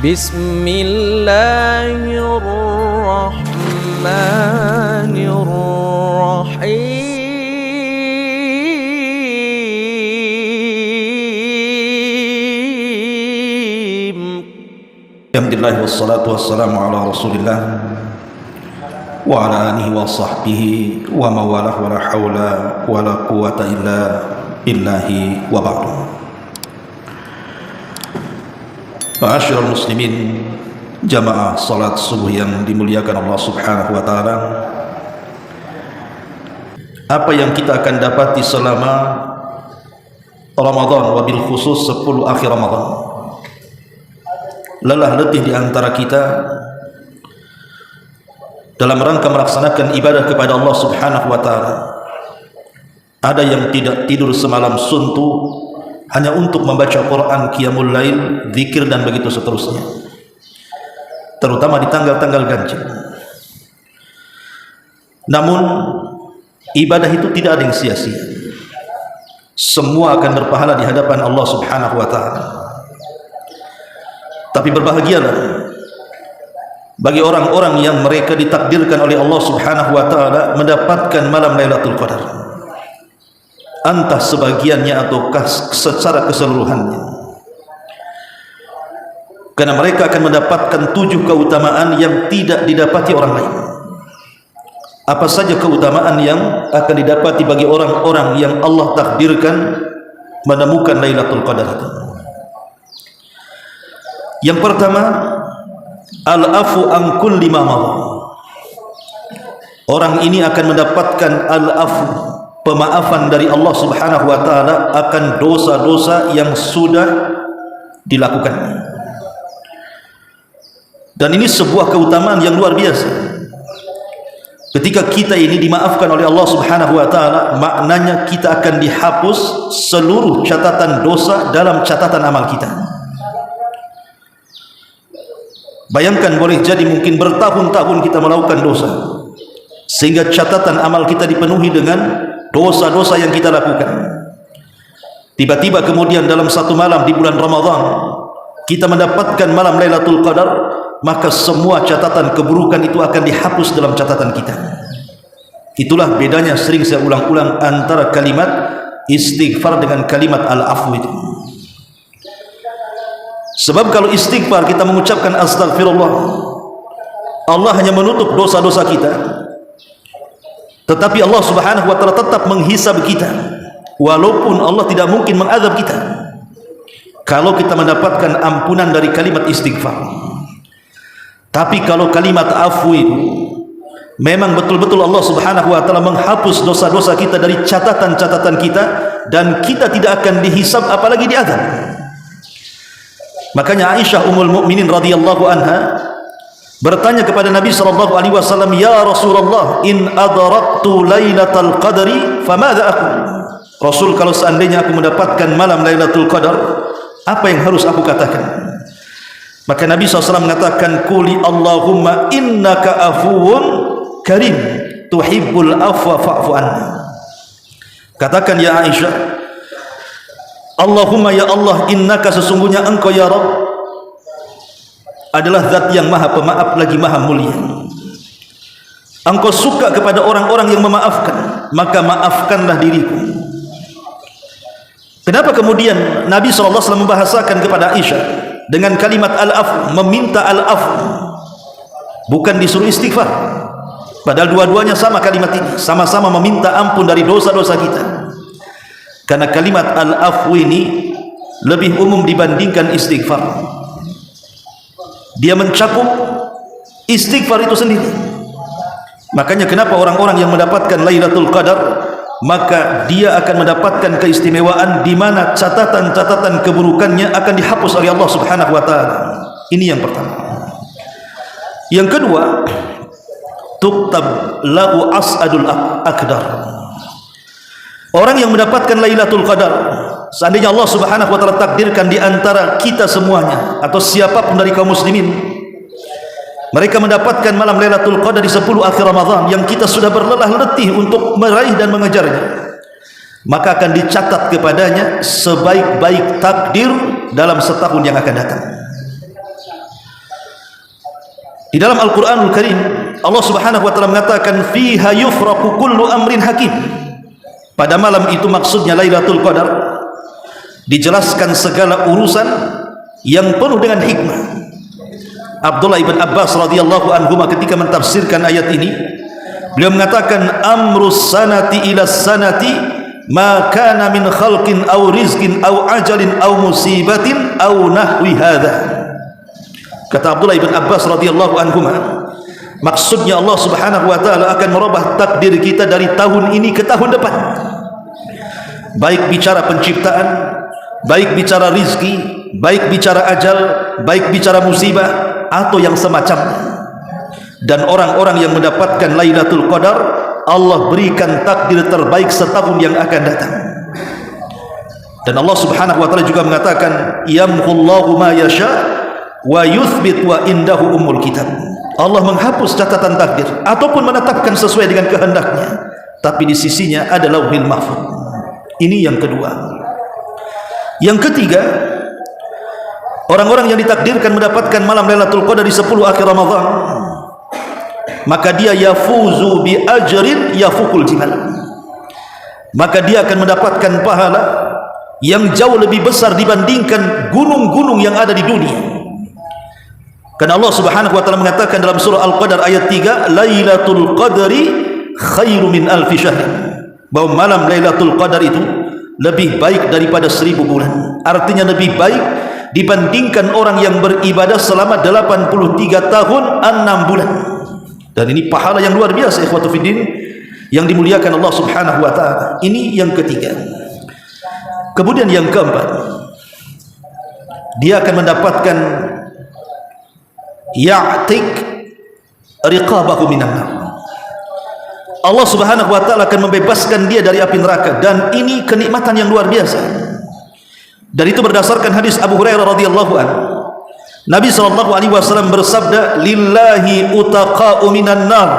Bismillahirrahmanirrahim. Alhamdulillah wassalatu wassalamu ala Rasulillah wa ala alihi wa sahbihi wa mawalah wa la hawla wa la quwata illa billahi wa ba'du. Ma'asyiral muslimin, jamaah salat subuh yang dimuliakan Allah Subhanahu wa taala. Apa yang kita akan dapati selama Ramadan, wabil khusus 10 akhir Ramadan? Lelah letih di antara kita dalam rangka melaksanakan ibadah kepada Allah Subhanahu wa taala. Ada yang tidak tidur semalam suntuk hanya untuk membaca Quran, qiyamul lail, zikir dan begitu seterusnya. Terutama di tanggal-tanggal ganjil. Namun ibadah itu tidak ada yang sia-sia. Semua akan berpahala di hadapan Allah Subhanahu wa taala. Tapi berbahagialah bagi orang-orang yang mereka ditakdirkan oleh Allah Subhanahu wa taala mendapatkan malam Lailatul Qadar, entah sebagiannya ataukah secara keseluruhannya. Karena mereka akan mendapatkan 7 keutamaan yang tidak didapati orang lain. Apa saja keutamaan yang akan didapati bagi orang-orang yang Allah takdirkan menemukan Lailatul Qadar itu? Yang pertama, al-afu an kulli ma madha. Orang ini akan mendapatkan al-afu, pemaafan dari Allah Subhanahu wa taala akan dosa-dosa yang sudah dilakukan. Dan ini sebuah keutamaan yang luar biasa. Ketika kita ini dimaafkan oleh Allah Subhanahu wa taala, maknanya kita akan dihapus seluruh catatan dosa dalam catatan amal kita. Bayangkan, boleh jadi mungkin bertahun-tahun kita melakukan dosa, sehingga catatan amal kita dipenuhi dengan dosa-dosa yang kita lakukan. Tiba-tiba kemudian dalam satu malam di bulan Ramadan kita mendapatkan malam Lailatul Qadar, maka semua catatan keburukan itu akan dihapus dalam catatan kita. Itulah bedanya, sering saya ulang-ulang, antara kalimat istighfar dengan kalimat al-afwu itu. Sebab kalau istighfar kita mengucapkan astagfirullah, Allah hanya menutup dosa-dosa kita, tetapi Allah Subhanahu wa taala tetap menghisab kita, walaupun Allah tidak mungkin mengadab kita kalau kita mendapatkan ampunan dari kalimat istighfar. Tapi kalau kalimat afwi itu memang betul-betul Allah Subhanahu wa taala menghapus dosa-dosa kita dari catatan-catatan kita, dan kita tidak akan dihisab apalagi diazab. Makanya Aisyah Ummul Mukminin radhiyallahu anha bertanya kepada Nabi sallallahu alaihi wasallam, "Ya Rasulullah, in adraktu Lailatul Qadri famadza aqul?" Rasul, kalau seandainya aku mendapatkan malam Lailatul Qadar, apa yang harus aku katakan? Maka Nabi SAW mengatakan, "Quli Allahumma innaka afuwun karim tuhibbul afwa fa'fu anna." Katakan, ya Aisyah, Allahumma, ya Allah, innaka, sesungguhnya engkau ya Rabb adalah zat yang maha pemaaf lagi maha mulia. Engkau suka kepada orang-orang yang memaafkan, maka maafkanlah diriku. Kenapa kemudian Nabi SAW membahasakan kepada Aisyah dengan kalimat al-afu, meminta al-afu, bukan disuruh istighfar? Padahal dua-duanya sama kalimat ini, sama-sama meminta ampun dari dosa-dosa kita. Karena kalimat al-afu ini lebih umum dibandingkan istighfar. Dia mencakup istighfar itu sendiri. Makanya kenapa orang-orang yang mendapatkan Lailatul Qadar, maka dia akan mendapatkan keistimewaan di mana catatan-catatan keburukannya akan dihapus oleh Allah Subhanahu wa taala. Ini yang pertama. Yang kedua, tuktab lahu as'adul aqdar. Orang yang mendapatkan Lailatul Qadar, seandainya Allah Subhanahu wa taala takdirkan di antara kita semuanya atau siapapun dari kaum muslimin, mereka mendapatkan malam Lailatul Qadar di 10 akhir Ramadan yang kita sudah berlelah letih untuk meraih dan mengejarnya, maka akan dicatat kepadanya sebaik-baik takdir dalam setahun yang akan datang. Di dalam Al-Quranul Karim Allah Subhanahu wa taala mengatakan fiha yufraqu kullu amrin hakim. Pada malam itu maksudnya Lailatul Qadar, dijelaskan segala urusan yang penuh dengan hikmah. Abdullah ibn Abbas radhiyallahu anhu ketika mentafsirkan ayat ini, beliau mengatakan amrus sanati ila sanati ma kana min khalqin aw rizqin aw ajalin aw musibatin aw nahwi hadza. Kata Abdullah ibn Abbas radhiyallahu anhu, maksudnya Allah Subhanahu wa taala akan merubah takdir kita dari tahun ini ke tahun depan. Baik bicara penciptaan, baik bicara rizki, baik bicara ajal, baik bicara musibah atau yang semacamnya. Dan orang-orang yang mendapatkan Lailatul Qadar, Allah berikan takdir terbaik setahun yang akan datang. Dan Allah Subhanahu wa taala juga mengatakan yamhullahu ma yasha wa yuthbit wa indahu ummul kitab. Allah menghapus catatan takdir ataupun menetapkan sesuai dengan kehendaknya, tapi di sisinya ada Lauhil Mahfuz. Ini yang kedua. Yang ketiga, orang-orang yang ditakdirkan mendapatkan malam Lailatul Qadar di 10 akhir Ramadan, maka dia yafuzu bi ajrin yafukul jimal. Maka dia akan mendapatkan pahala yang jauh lebih besar dibandingkan gunung-gunung yang ada di dunia. Karena Allah Subhanahu wa taala mengatakan dalam surah Al-Qadar ayat 3, Lailatul Qadri khairu min alfi syahr. Bahwa malam Lailatul Qadar itu lebih baik daripada 1000 bulan. Artinya lebih baik dibandingkan orang yang beribadah selama 83 tahun 6 bulan. Dan ini pahala yang luar biasa ikhwatu fiddin yang dimuliakan Allah Subhanahu wa taala. Ini yang ketiga. Kemudian yang keempat, dia akan mendapatkan ya'tik riqabahu minan nar. Allah Subhanahu wa taala akan membebaskan dia dari api neraka, dan ini kenikmatan yang luar biasa. Dan itu berdasarkan hadis Abu Hurairah radhiyallahu anhu. Nabi sallallahu alaihi wasallam bersabda, "Lillahi utaqa'u minan nar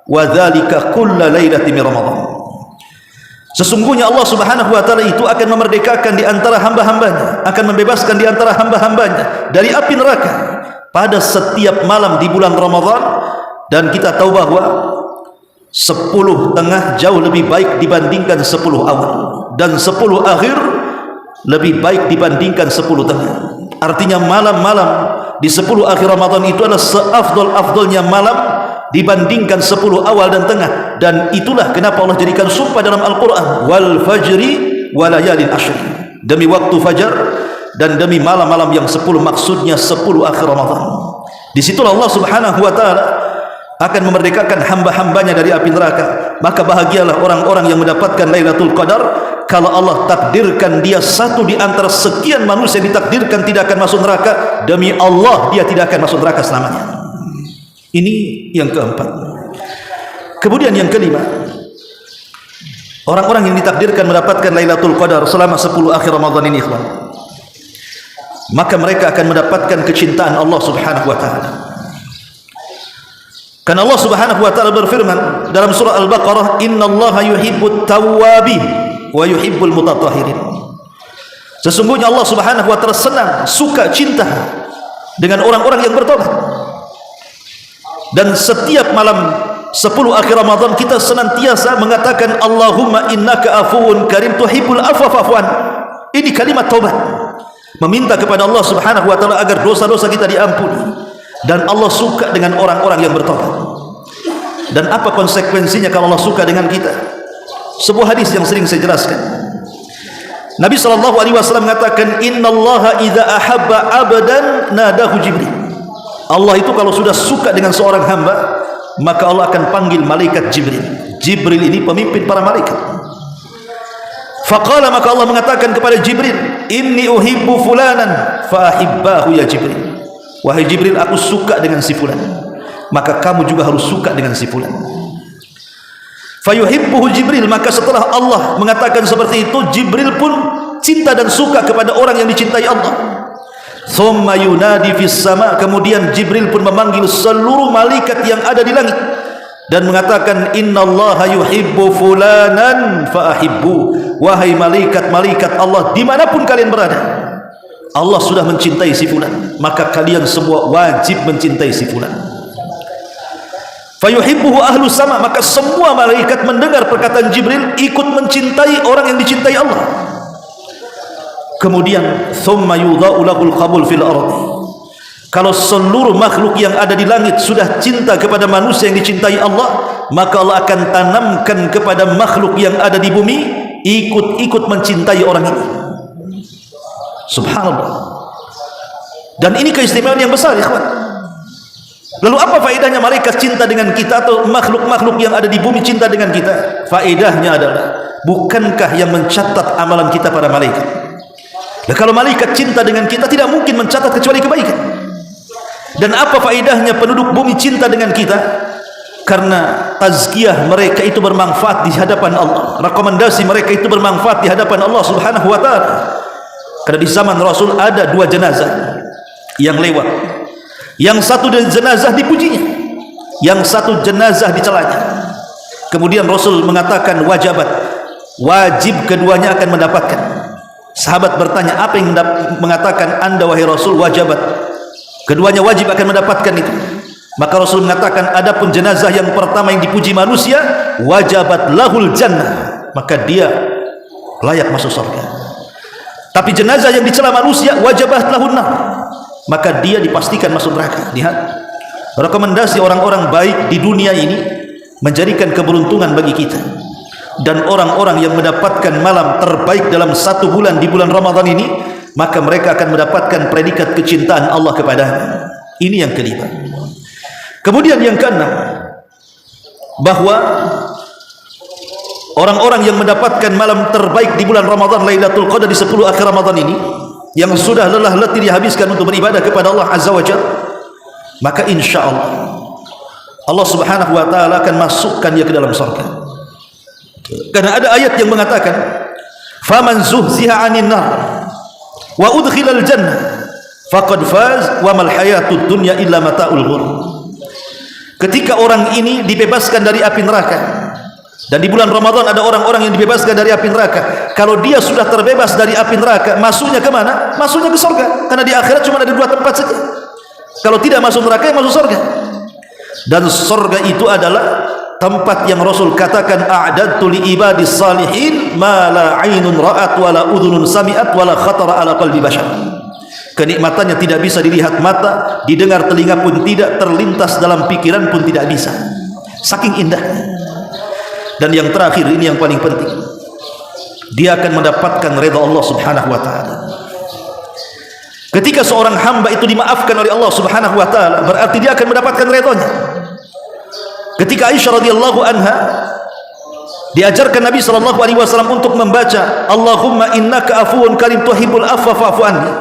wa dzalika kullu lailatin min Ramadan." Sesungguhnya Allah Subhanahu wa taala itu akan memerdekakan di antara hamba-hambanya, akan membebaskan di antara hamba-hambanya dari api neraka pada setiap malam di bulan Ramadan. Dan kita tahu bahwa 10 tengah jauh lebih baik dibandingkan 10 awal, dan 10 akhir lebih baik dibandingkan 10 tengah. Artinya malam-malam di 10 akhir Ramadan itu adalah seafdol-afdolnya malam dibandingkan 10 awal dan tengah. Dan itulah kenapa Allah jadikan sumpah dalam Al-Quran, wal fajri walayalin ashr, demi waktu fajar dan demi malam-malam yang 10, maksudnya 10 akhir Ramadan. Disitulah Allah Subhanahu wa taala akan memerdekakan hamba-hambanya dari api neraka. Maka bahagialah orang-orang yang mendapatkan Lailatul Qadar, kalau Allah takdirkan dia satu di antara sekian manusia yang ditakdirkan tidak akan masuk neraka, demi Allah dia tidak akan masuk neraka selamanya. Ini yang keempat. Kemudian yang kelima, orang-orang yang ditakdirkan mendapatkan Lailatul Qadar selama 10 akhir Ramadan ini, ikhwan, maka mereka akan mendapatkan kecintaan Allah Subhanahu wa taala. Karena Allah Subhanahu wa taala berfirman dalam surah Al-Baqarah, "Innallaha yuhibbut tawwabin wa yuhibbul mutatahhirin." Sesungguhnya Allah Subhanahu wa taala senang, suka, cinta dengan orang-orang yang bertobat. Dan setiap malam 10 akhir Ramadan kita senantiasa mengatakan, Allahumma innaka afuwun karim tuhibbul afwa fa'fuan. Ini kalimat taubat, meminta kepada Allah Subhanahu wa taala agar dosa-dosa kita diampuni. Dan Allah suka dengan orang-orang yang bertobat. Dan apa konsekuensinya kalau Allah suka dengan kita? Sebuah hadis yang sering saya jelaskan. Nabi SAW mengatakan, innallaha idza ahabba abdan nadahu Jibril. Allah itu kalau sudah suka dengan seorang hamba, maka Allah akan panggil malaikat Jibril. Jibril ini pemimpin para malaikat. Faqala, maka Allah mengatakan kepada Jibril, inni uhibbu fulanan fa ahibbahu ya Jibril. Wahai Jibril, aku suka dengan si fulan, maka kamu juga harus suka dengan si fulan. Fayuhibbuhu Jibril, maka setelah Allah mengatakan seperti itu, Jibril pun cinta dan suka kepada orang yang dicintai Allah. Thumma yunadi fis sama, kemudian Jibril pun memanggil seluruh malaikat yang ada di langit dan mengatakan, innallaha yuhibbu fulanan fa ahibbu. Wahai malaikat-malaikat Allah, dimanapun kalian berada, Allah sudah mencintai si fulan, maka kalian semua wajib mencintai si fulan. Fayuhibbuhu ahlus sama, maka semua malaikat mendengar perkataan Jibril ikut mencintai orang yang dicintai Allah. Kemudian thumma yudha'u lahul qabul fil ardi. Kalau seluruh makhluk yang ada di langit sudah cinta kepada manusia yang dicintai Allah, maka Allah akan tanamkan kepada makhluk yang ada di bumi ikut-ikut mencintai orang ini. Subhanallah. Dan ini keistimewaan yang besar, ikhwan. Lalu apa faedahnya malaikat cinta dengan kita atau makhluk-makhluk yang ada di bumi cinta dengan kita? Faedahnya adalah, bukankah yang mencatat amalan kita para malaikat? Nah, kalau malaikat cinta dengan kita, tidak mungkin mencatat kecuali kebaikan. Dan apa faedahnya penduduk bumi cinta dengan kita? Karena tazkiyah mereka itu bermanfaat di hadapan Allah, rekomendasi mereka itu bermanfaat di hadapan Allah Subhanahu wa ta'ala. Karena di zaman Rasul ada 2 jenazah yang lewat, yang satu jenazah dipujinya, yang satu jenazah dicelanya. Kemudian Rasul mengatakan wajabat, wajib keduanya akan mendapatkan. Sahabat bertanya, apa yang mengatakan Anda wahai Rasul wajabat? Keduanya wajib akan mendapatkan itu. Maka Rasul mengatakan, adapun jenazah yang pertama yang dipuji manusia, wajabat lahul jannah, maka dia layak masuk surga. Tapi jenazah yang dicela manusia, wajabat lahun nar, maka dia dipastikan masuk neraka. Lihat, rekomendasi orang-orang baik di dunia ini menjadikan keberuntungan bagi kita. Dan orang-orang yang mendapatkan malam terbaik dalam 1 bulan di bulan Ramadan ini, maka mereka akan mendapatkan predikat kecintaan Allah kepadanya. Ini yang kelima. Kemudian yang keenam, bahwa orang-orang yang mendapatkan malam terbaik di bulan Ramadan, Lailatul Qadar di 10 akhir Ramadan ini, yang sudah lelah letih dihabiskan untuk beribadah kepada Allah Azza wa Jalla, maka insya Allah Subhanahu wa ta'ala akan masukkan dia ke dalam surga. Karena ada ayat yang mengatakan, faman zuhziha 'anil nar wa udkhilal jannah faqad faz wa mal hayatud dunya illa mata'ul ghurur. Ketika orang ini dibebaskan dari api neraka, dan di bulan Ramadan ada orang-orang yang dibebaskan dari api neraka, kalau dia sudah terbebas dari api neraka, masuknya ke mana? Masuknya ke surga. Karena di akhirat cuma ada 2 tempat saja. Kalau tidak masuk neraka, ya masuk surga. Dan surga itu adalah tempat yang Rasul katakan, a'dadtu li ibadis salihin ma la 'ainun ra'at wa la udhunun sami'at wa la khatara ala qalbi bashar. Kenikmatannya tidak bisa dilihat mata, didengar telinga pun tidak, terlintas dalam pikiran pun tidak bisa. Saking indahnya. Dan yang terakhir, ini yang paling penting, dia akan mendapatkan redha Allah Subhanahu wa ta'ala. Ketika seorang hamba itu dimaafkan oleh Allah Subhanahu wa ta'ala, berarti dia akan mendapatkan redhanya. Ketika Aisyah radhiyallahu anha diajarkan Nabi sallallahu alaihi wasallam untuk membaca Allahumma innaka afuwun karim tuhibbul afwa fa'fu anni.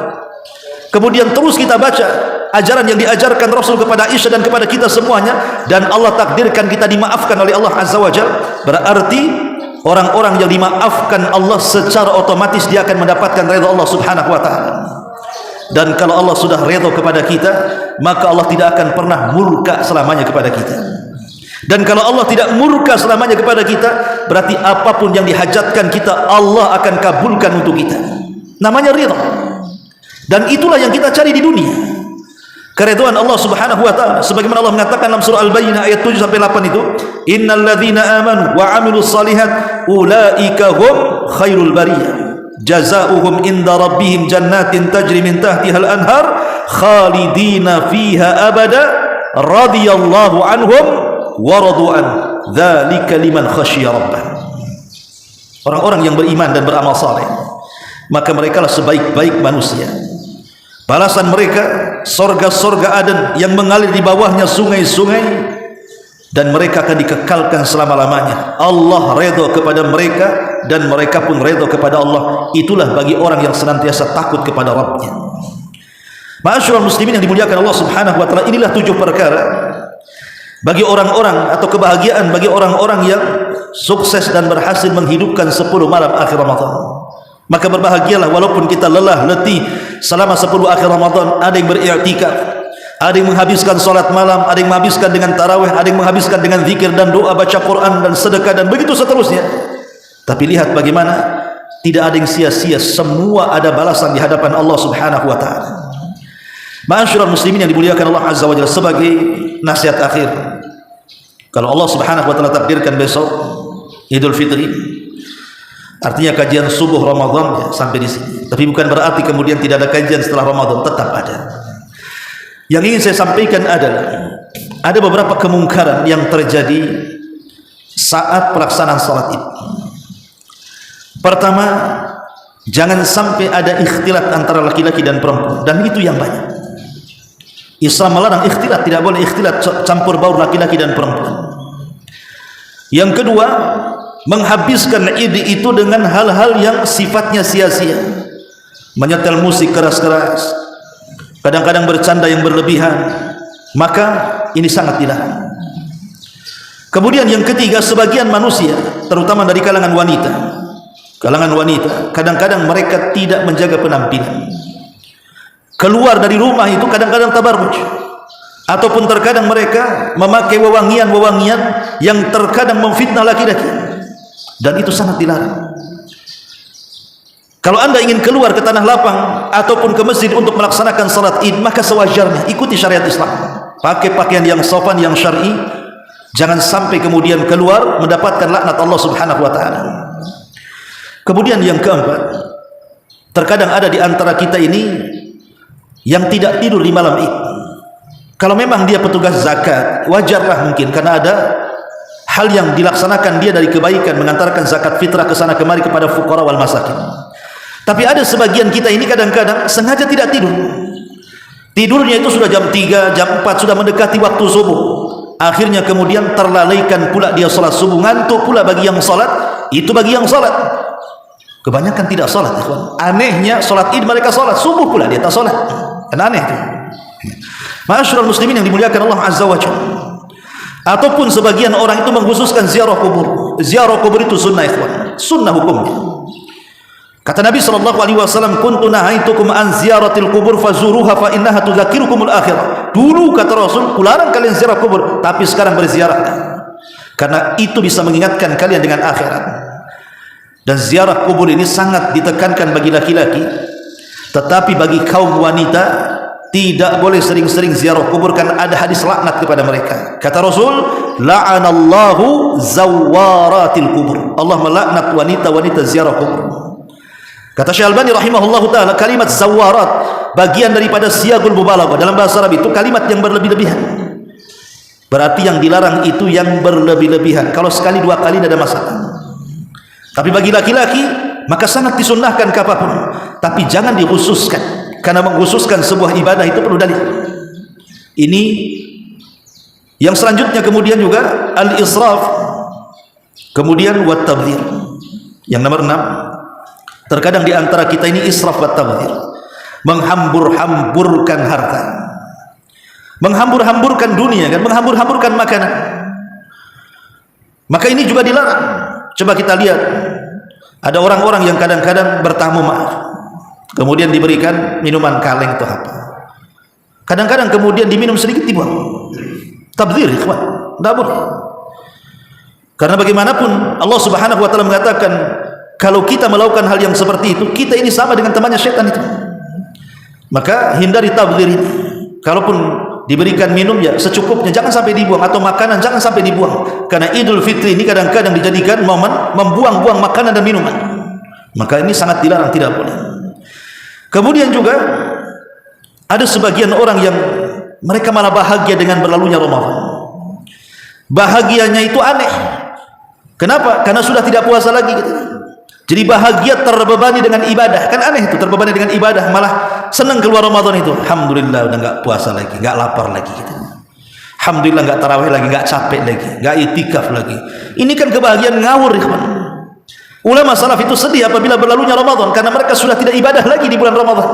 Kemudian terus kita baca ajaran yang diajarkan Rasul kepada Aisyah dan kepada kita semuanya, dan Allah takdirkan kita dimaafkan oleh Allah Azza wa Jalla, berarti orang-orang yang dimaafkan Allah secara otomatis dia akan mendapatkan redha Allah Subhanahu wa ta'ala. Dan kalau Allah sudah redha kepada kita, maka Allah tidak akan pernah murka selamanya kepada kita. Dan kalau Allah tidak murka selamanya kepada kita, berarti apapun yang dihajatkan kita, Allah akan kabulkan untuk kita. Namanya ridha. Dan itulah yang kita cari di dunia, keridhaan Allah Subhanahu wa ta'ala. Sebagaimana Allah mengatakan dalam surah Al-Bayyinah ayat 7 sampai 8 itu, innal ladzina amanu wa 'amilus shalihat ulaika hum khairul bariyah jazaohum inda rabbihim jannatin tajri min tahtihal anhar khalidina fiha abada radhiyallahu anhum wa radu'an dzalika liman khasyiya rabbah. Orang-orang yang beriman dan beramal saleh, maka mereka lah sebaik-baik manusia. Balasan mereka sorga-sorga Aden yang mengalir di bawahnya sungai-sungai, dan mereka akan dikekalkan selama-lamanya. Allah redha kepada mereka dan mereka pun redha kepada Allah. Itulah bagi orang yang senantiasa takut kepada Rabbnya. Ma'asyiral muslimin yang dimuliakan Allah Subhanahu wa ta'ala, inilah 7 perkara bagi orang-orang, atau kebahagiaan bagi orang-orang yang sukses dan berhasil menghidupkan 10 malam akhir Ramadan. Maka berbahagialah walaupun kita lelah letih selama 10 akhir Ramadan. Ada yang beriktikaf, ada yang menghabiskan salat malam, ada yang menghabiskan dengan tarawih, ada yang menghabiskan dengan zikir dan doa, baca Quran dan sedekah, dan begitu seterusnya. Tapi lihat bagaimana tidak ada yang sia-sia, semua ada balasan di hadapan Allah Subhanahu wa ta'ala. Ma'asyiral muslimin yang dimuliakan Allah Azza wa Jalla, sebagai nasihat akhir, Kalau Allah Subhanahu wa taala takdirkan besok Idul Fitri, artinya kajian subuh Ramadan ya, sampai di sini. Tapi bukan berarti kemudian tidak ada kajian setelah Ramadan, tetap ada. Yang ingin saya sampaikan adalah ada beberapa kemungkaran yang terjadi saat pelaksanaan salat Id. Pertama, jangan sampai ada ikhtilat antara laki-laki dan perempuan, dan itu yang banyak. Islam melarang ikhtilat, tidak boleh ikhtilat campur baur laki-laki dan perempuan. Yang kedua, menghabiskan Id itu dengan hal-hal yang sifatnya sia-sia, menyetel musik keras-keras, kadang-kadang bercanda yang berlebihan, maka ini sangat dilarang. Kemudian yang ketiga, sebagian manusia terutama dari kalangan wanita, kadang-kadang mereka tidak menjaga penampilan. Keluar dari rumah itu kadang-kadang tabarruj, ataupun terkadang mereka memakai wewangian-wewangian yang terkadang memfitnah laki-laki, dan itu sangat dilarang. Kalau anda ingin keluar ke tanah lapang ataupun ke masjid untuk melaksanakan salat Id, maka sewajarnya ikuti syariat Islam, pakai pakaian yang sopan, yang syar'i. Jangan sampai kemudian keluar mendapatkan laknat Allah Subhanahu wa taala. Kemudian yang keempat, terkadang ada di antara kita ini yang tidak tidur di malam Id. Kalau memang dia petugas zakat, wajarlah mungkin, karena ada hal yang dilaksanakan dia dari kebaikan, mengantarkan zakat fitrah ke sana kemari kepada fuqara wal masakin. Tapi ada sebagian kita ini kadang-kadang sengaja tidak tidur. Tidurnya itu sudah jam 3, jam 4, sudah mendekati waktu subuh. Akhirnya kemudian terlalaikan pula dia salat subuh, ngantuk pula bagi yang salat, itu bagi yang salat. Kebanyakan tidak salat, ikhwan. Anehnya salat Id mereka salat, subuh pula dia tak salat. Kan aneh itu. Ma'asyiral muslimin yang dimuliakan Allah Azza wa Jalla. Ataupun sebagian orang itu mengkhususkan ziarah kubur. Ziarah kubur itu sunnah, ikhwan. Sunnah hukumnya. Kata Nabi SAW, kuntu nahaitukum an ziyaratil kubur fazuruha fa innaha tudzakirukumul akhirah. Dulu kata Rasul, kularang kalian ziarah kubur, tapi sekarang berziarah, karena itu bisa mengingatkan kalian dengan akhirat. Dan ziarah kubur ini sangat ditekankan bagi laki-laki, tetapi bagi kaum wanita tidak boleh sering-sering ziarah kubur, kan ada hadis laknat kepada mereka. Kata Rasul, la'anallahu zawaratil kubur. Allah melaknat wanita-wanita ziarah kubur. Kata Syekh Albani rahimahullahu taala, kalimat zawarat bagian daripada siyagul mubalaghah dalam bahasa Arab, itu kalimat yang berlebih-lebihan. Berarti yang dilarang itu yang berlebih-lebihan. Kalau sekali dua kali tidak ada masalah. Tapi bagi laki-laki maka sangat disunnahkan kapanpun, tapi jangan dikhususkan, karena mengkhususkan sebuah ibadah itu perlu dalil. Ini yang selanjutnya. Kemudian juga al-israf, kemudian wat tabdzir. Yang nomor 6, terkadang di antara kita ini israf wa tabdzir, menghambur-hamburkan harta, menghambur-hamburkan dunia, kan, menghambur-hamburkan makanan. Maka ini juga dilarang. Coba kita lihat, ada orang-orang yang kadang-kadang bertamu maaf, kemudian diberikan minuman kaleng atau apa, kadang-kadang kemudian diminum sedikit dibuang. Tabdzir, ikhwan, tidak boleh. Karena bagaimanapun Allah Subhanahu wa taala mengatakan, kalau kita melakukan hal yang seperti itu, kita ini sama dengan temannya setan itu. Maka hindari tabdzir ini. Kalaupun diberikan minum, ya secukupnya, jangan sampai dibuang, atau makanan jangan sampai dibuang. Karena Idul Fitri ini kadang-kadang dijadikan momen membuang-buang makanan dan minuman. Maka ini sangat dilarang, tidak boleh. Kemudian juga ada sebagian orang yang mereka malah bahagia dengan berlalunya Ramadan. Bahagianya itu aneh. Kenapa? Karena sudah tidak puasa lagi gitu. Jadi bahagia terbebani dengan ibadah, kan aneh itu, terbebani dengan ibadah, malah senang keluar Ramadan itu. Alhamdulillah udah nggak puasa lagi, nggak lapar lagi gitu. Alhamdulillah nggak tarawih lagi, nggak capek lagi, nggak itikaf lagi. Ini kan kebahagiaan ngawur, ikhwan. Ulama salaf itu sedih apabila berlalunya Ramadan, karena mereka sudah tidak ibadah lagi di bulan Ramadan.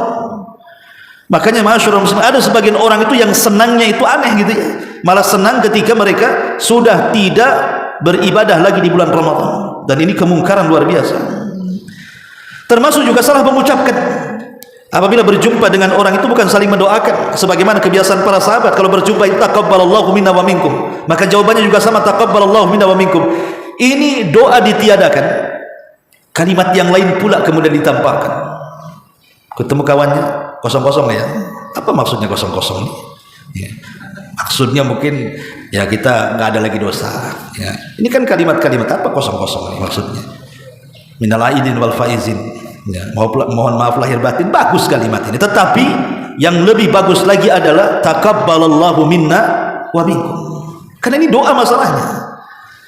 Makanya ma'asyiral muslimin, ada sebagian orang itu yang senangnya itu aneh gitu ya, malah senang ketika mereka sudah tidak beribadah lagi di bulan Ramadan. Dan ini kemungkaran luar biasa. Termasuk juga salah mengucapkan. Apabila berjumpa dengan orang itu bukan saling mendoakan sebagaimana kebiasaan para sahabat. Kalau berjumpa, taqabbalallahu minna wa minkum, maka jawabannya juga sama, taqabbalallahu minna wa minkum. Ini doa ditiadakan, kalimat yang lain pula kemudian ditampakkan. Ketemu kawannya kosong-kosong ya. Apa maksudnya kosong-kosong ini? Ya. Maksudnya mungkin ya kita nggak ada lagi dosa. Ya. Ini kan kalimat-kalimat apa kosong-kosong maksudnya. Minal aidin wal faizin. Ya, mohon maaf lahir batin, bagus kalimat ini. Tetapi yang lebih bagus lagi adalah takabbalallahu minna wa minkum. Karena ini doa masalahnya.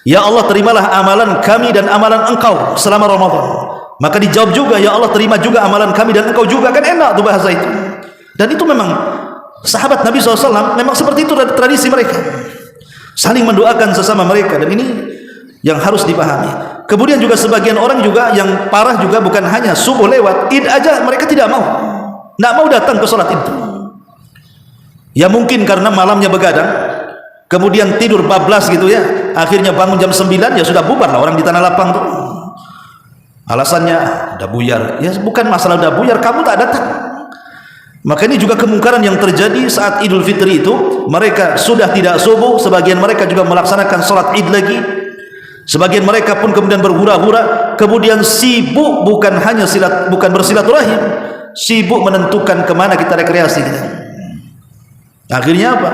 Ya Allah, terimalah amalan kami dan amalan engkau selama Ramadan. Maka dijawab juga, ya Allah terima juga amalan kami dan engkau juga. Kan enak tuh bahasa itu. Dan itu memang sahabat Nabi SAW memang seperti itu tradisi mereka, saling mendoakan sesama mereka, dan ini yang harus dipahami. Kemudian juga sebagian orang juga yang parah juga bukan hanya subuh lewat, id aja mereka tidak mau datang ke sholat itu. Ya mungkin karena malamnya begadang, kemudian tidur bablas gitu ya, akhirnya bangun jam 9, ya sudah bubar lah orang di tanah lapang tuh. Alasannya udah buyar. Ya bukan masalah udah buyar, kamu tak datang. Maka ini juga kemungkaran yang terjadi saat Idul Fitri itu. Mereka sudah tidak subuh, sebagian mereka juga melaksanakan sholat id lagi, sebagian mereka pun kemudian berhura-hura, kemudian sibuk bukan bersilaturahim, sibuk menentukan kemana kita rekreasi kita. Akhirnya apa?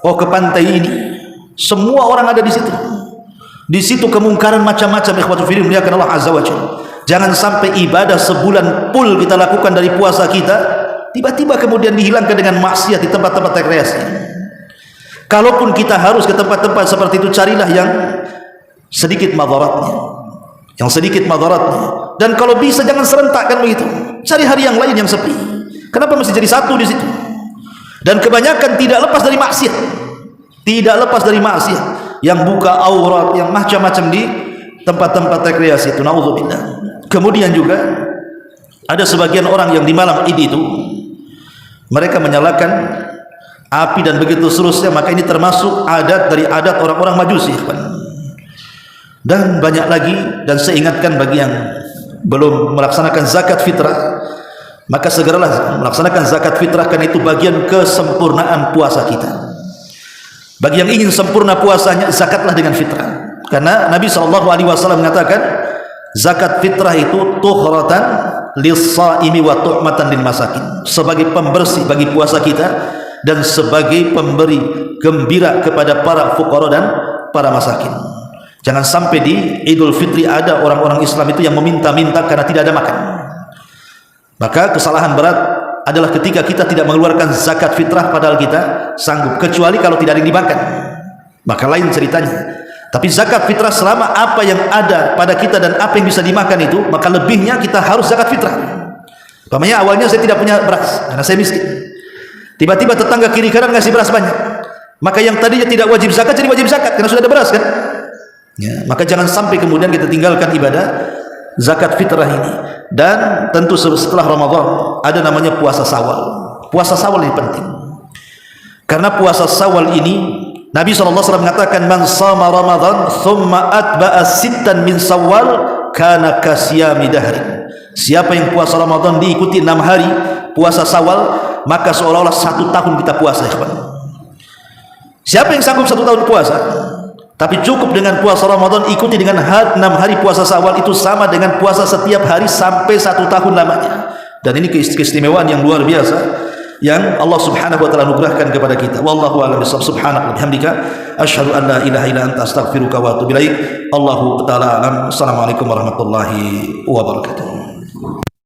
Oh, ke pantai ini. Semua orang ada di situ. Di situ kemungkaran macam-macam. Ikhwatul fillah muliakan Allah azza wajalla. Jangan sampai ibadah sebulan full kita lakukan dari puasa kita, tiba-tiba kemudian dihilangkan dengan maksiat di tempat-tempat rekreasi. Kalaupun kita harus ke tempat-tempat seperti itu, carilah yang sedikit madaratnya, dan kalau bisa jangan serentak kan begitu. Cari hari yang lain yang sepi. Kenapa mesti jadi satu di situ? Dan kebanyakan tidak lepas dari maksiat, yang buka aurat, yang macam-macam di tempat-tempat rekreasi itu. Naudzubillah. Kemudian juga ada sebagian orang yang di malam Id itu mereka menyalakan api dan begitu seterusnya. Maka ini termasuk adat dari adat orang-orang Majusi. Dan banyak lagi. Dan saya ingatkan bagi yang belum melaksanakan zakat fitrah, maka segeralah melaksanakan zakat fitrah, karena itu bagian kesempurnaan puasa kita. Bagi yang ingin sempurna puasanya, zakatlah dengan fitrah. Karena Nabi SAW mengatakan zakat fitrah itu tuhratan lis-shaimi wa tuhmatan lil masakin, sebagai pembersih bagi puasa kita dan sebagai pemberi gembira kepada para fuqara dan para masakin. Jangan sampai di Idul Fitri ada orang-orang Islam itu yang meminta-minta karena tidak ada makan. Maka kesalahan berat adalah ketika kita tidak mengeluarkan zakat fitrah padahal kita sanggup, kecuali kalau tidak ada yang dimakan, maka lain ceritanya. Tapi zakat fitrah selama apa yang ada pada kita dan apa yang bisa dimakan itu, maka lebihnya kita harus zakat fitrah. Umpamanya awalnya saya tidak punya beras karena saya miskin, tiba-tiba tetangga kiri kanan ngasih beras banyak, maka yang tadinya tidak wajib zakat jadi wajib zakat karena sudah ada beras kan ya. Maka jangan sampai kemudian kita tinggalkan ibadah zakat fitrah ini. Dan tentu setelah Ramadan ada namanya puasa Syawal. Puasa Syawal ini penting, karena puasa Syawal ini Nabi SAW mengatakan, man sama Ramadan thumma atba'a sittan min Syawal kana kasiyami dahri. Siapa yang puasa Ramadan diikuti 6 hari puasa Syawal, maka seolah-olah 1 tahun kita puasa. Siapa yang sanggup 1 tahun puasa? Tapi cukup dengan puasa Ramadan, ikuti dengan 6 hari puasa Syawal, itu sama dengan puasa setiap hari sampai 1 tahun lamanya. Dan ini keistimewaan yang luar biasa yang Allah Subhanahu wa taala anugerahkan kepada kita. Wallahu a'lam bishawab. Subhanaka wa bihamdika asyhadu an la ilaha illa anta astaghfiruka wa atubu ilaik. Allahu taala alam. Assalamualaikum warahmatullahi wabarakatuh.